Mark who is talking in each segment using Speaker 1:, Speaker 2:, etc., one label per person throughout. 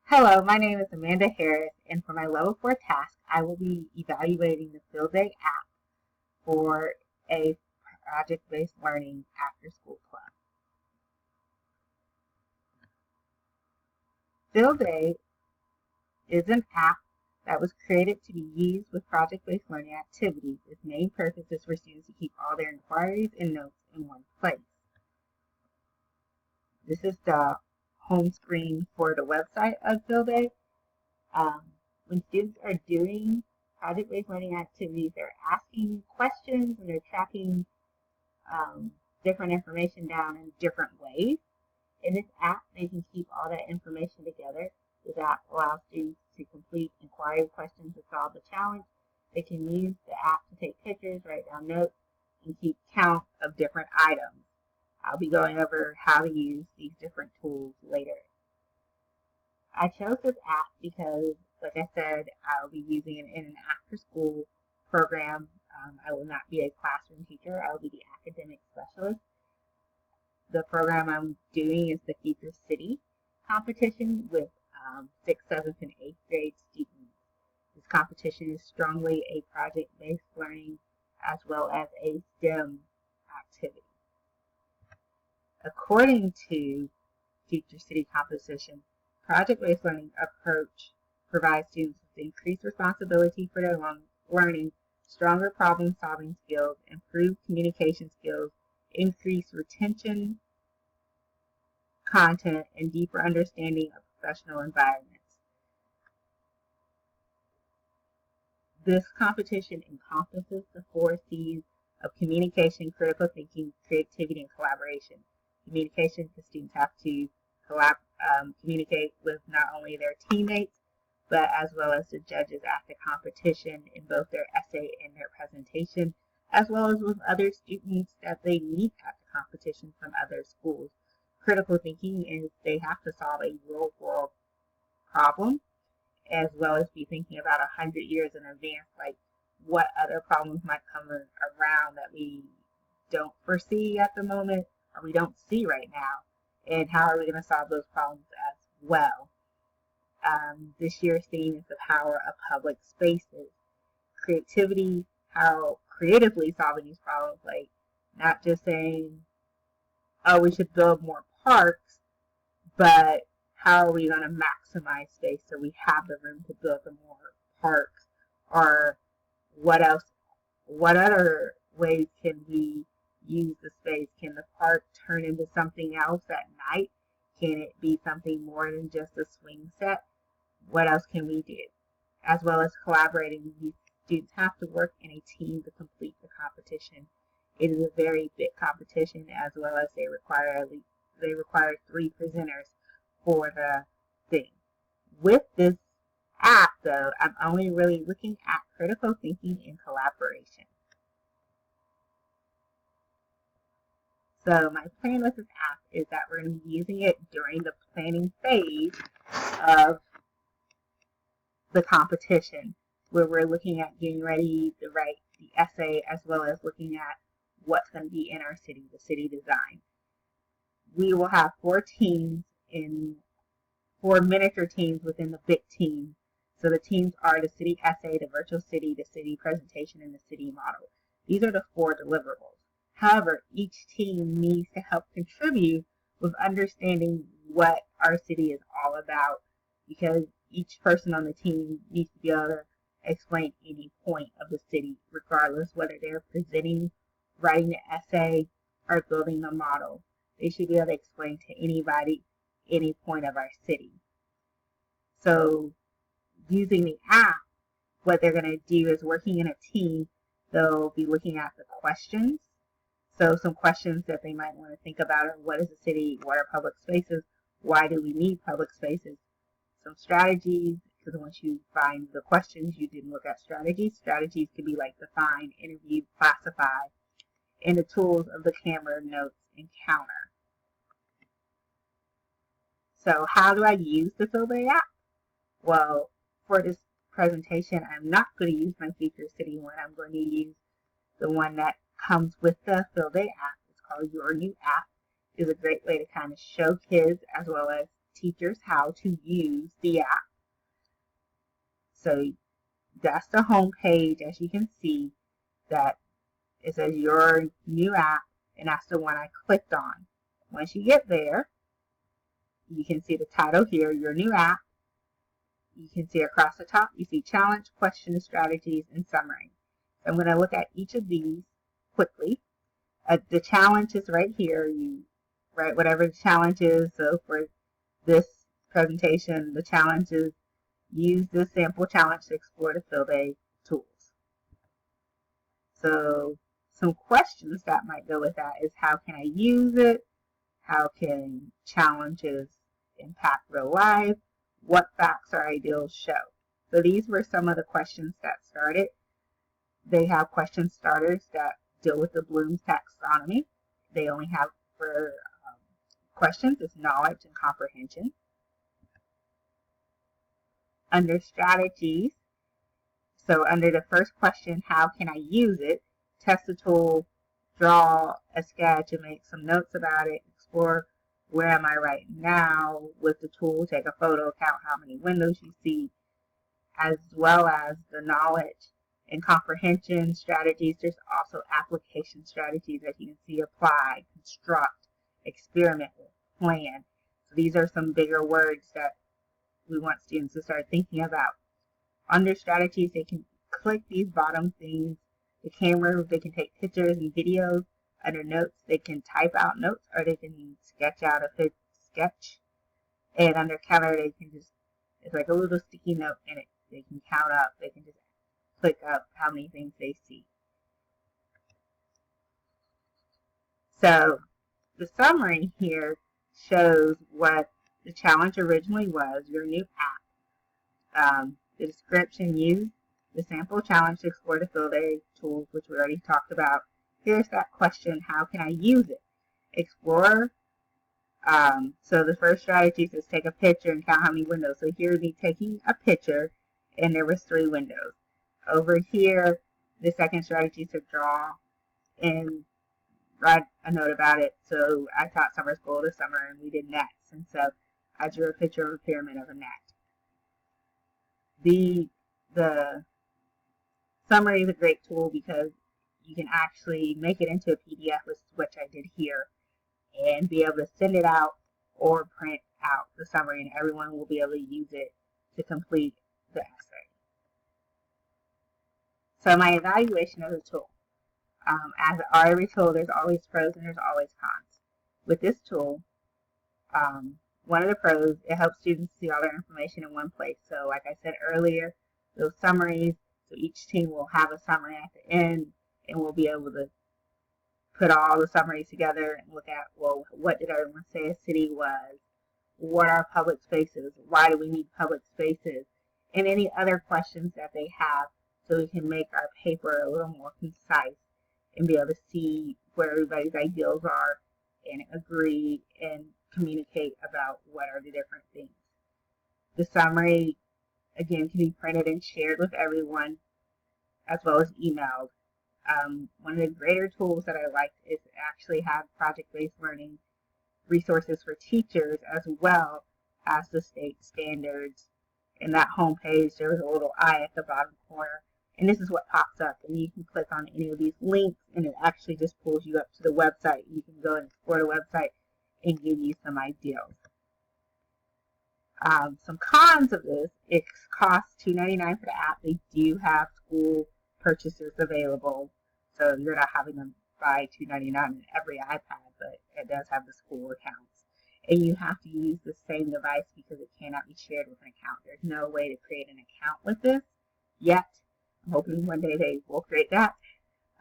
Speaker 1: Hello, my name is Amanda Harris, and for my Level 4 task, I will be evaluating the Field Day app for a project-based learning after-school club. Field Day is an app that was created to be used with project-based learning activities. Its main purpose is for students to keep all their inquiries and notes in one place. This is the home screen for the website of Field Day. When students are doing project-based learning activities, they're asking questions and they're tracking different information down in different ways. In this app, they can keep all that information together. This app allows students to complete inquiry questions to solve the challenge. They can use the app to take pictures, write down notes, and keep count of different items. I'll be going over how to use these different tools later. I chose this app because, like I said, I'll be using it in an after-school program. I will not be a classroom teacher. I will be the academic specialist. The program I'm doing is the Future City competition with 6th, 7th, and 8th grade students. This competition is strongly a project-based learning as well as a STEM activity. According to Future City competition, project-based learning approach provides students with increased responsibility for their learning, stronger problem-solving skills, improved communication skills, increased retention, content, and deeper understanding of professional environments. This competition encompasses the 4 C's of communication, critical thinking, creativity, and collaboration. Communication, the students have to communicate with not only their teammates, but as well as the judges at the competition in both their essay and their presentation, as well as with other students that they meet at the competition from other schools. Critical thinking is they have to solve a real-world problem, as well as be thinking about 100 years in advance, like what other problems might come around that we don't foresee at the moment, or we don't see right now, and how are we going to solve those problems as well. This year's theme is the power of public spaces. Creativity, how creatively solving these problems, like not just saying, oh, we should build more parks, but how are we going to maximize space so we have the room to build the more parks? Or what other ways can we use the space? Can the park turn into something else at night? Can it be something more than just a swing set? What else can we do? As well as collaborating, these students have to work in a team to complete the competition. It is a very big competition, as well as they require 3 presenters for the thing. With this app, though, I'm only really looking at critical thinking and collaboration. So my plan with this app is that we're going to be using it during the planning phase of the competition, where we're looking at getting ready to write the essay, as well as looking at what's going to be in our city, the city design. We will have 4 teams in 4 miniature teams within the big team. So the teams are the city essay, the virtual city, the city presentation, and the city model. These are the 4 deliverables. However, each team needs to help contribute with understanding what our city is all about, because each person on the team needs to be able to explain any point of the city, regardless whether they're presenting, writing the essay, or building a model. They should be able to explain to anybody any point of our city. So using the app, what they're going to do is, working in a team, they'll be looking at the questions. So some questions that they might want to think about are, what is a city? What are public spaces? Why do we need public spaces? Some strategies, because once you find the questions, you didn't look at strategies. Strategies could be like define, interview, classify, and the tools of the camera, notes, and counter. So how do I use the Field Day app? Well, for this presentation, I'm not going to use my Future City one. I'm going to use the one that comes with the Field Day app. It's called Your New App. It's a great way to kind of show kids as well as teachers how to use the app. So that's the home page, as you can see, that it says your new app, and that's the one I clicked on. Once you get there, you can see the title here, your new app. You can see across the top, you see challenge, question, strategies, and summary. So I'm going to look at each of these quickly. The challenge is right here. You write whatever the challenge is. So for this presentation, the challenge is use this sample challenge to explore the field day tools. So some questions that might go with that is, how can I use it? How can challenges impact real life? What facts or ideals show? So these were some of the questions that started. They have question starters that deal with the Bloom's taxonomy. They only have for questions is knowledge and comprehension. Under strategies, so under the first question, how can I use it? Test the tool, draw a sketch and make some notes about it, explore where am I right now with the tool, take a photo, count how many windows you see, as well as the knowledge and comprehension strategies. There's also application strategies that you can see: apply, construct, experiment with, plan. So these are some bigger words that we want students to start thinking about. Under strategies, they can click these bottom things. The camera, they can take pictures and videos. Under notes, they can type out notes, or they can sketch out a sketch. And under calendar, they can just, it's like a little sticky note in it. They can count up, they can just click up how many things they see. So the summary here shows what the challenge originally was, your new app. The description: use the sample challenge to explore the field day tools, which we already talked about. Here's that question: how can I use it? Explore. So the first strategy is take a picture and count how many windows. So here me taking a picture, and there was 3 windows. Over here, the second strategy is to draw and write a note about it. So I taught summer school this summer, and we did nets, and so I drew a picture of a pyramid of a net. The summary is a great tool because you can actually make it into a PDF, which I did here, and be able to send it out or print out the summary, and everyone will be able to use it to complete the essay. So my evaluation of the tool. As every tool, there's always pros and there's always cons. With this tool, one of the pros, it helps students see all their information in one place. So like I said earlier, those summaries, so each team will have a summary at the end, and we'll be able to put all the summaries together and look at, well, what did everyone say a city was? What are public spaces? Why do we need public spaces? And any other questions that they have, so we can make our paper a little more concise and be able to see where everybody's ideals are and agree and communicate about what are the different things. The summary, again, can be printed and shared with everyone, as well as emailed. One of the greater tools that I liked is to actually have project-based learning resources for teachers, as well as the state standards. In that home page, there was a little eye at the bottom corner, and this is what pops up, and you can click on any of these links, and it actually just pulls you up to the website. You can go and explore the website and give you some ideas. Some cons of this: it costs $2.99 for the app. They do have school purchases available, so you're not having to buy $2.99 in every iPad, but it does have the school accounts. And you have to use the same device because it cannot be shared with an account. There's no way to create an account with this yet. I'm hoping one day they will create that.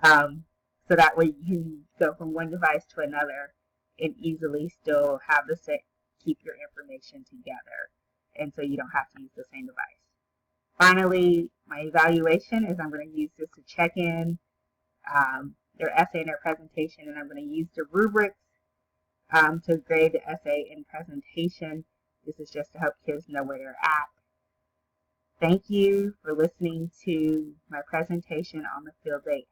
Speaker 1: So that way you can go from one device to another and easily still have the same, keep your information together, and so you don't have to use the same device. Finally, my evaluation is I'm going to use this to check in their essay and their presentation, and I'm going to use the rubrics to grade the essay and presentation. This is just to help kids know where they're at. Thank you for listening to my presentation on the Field Day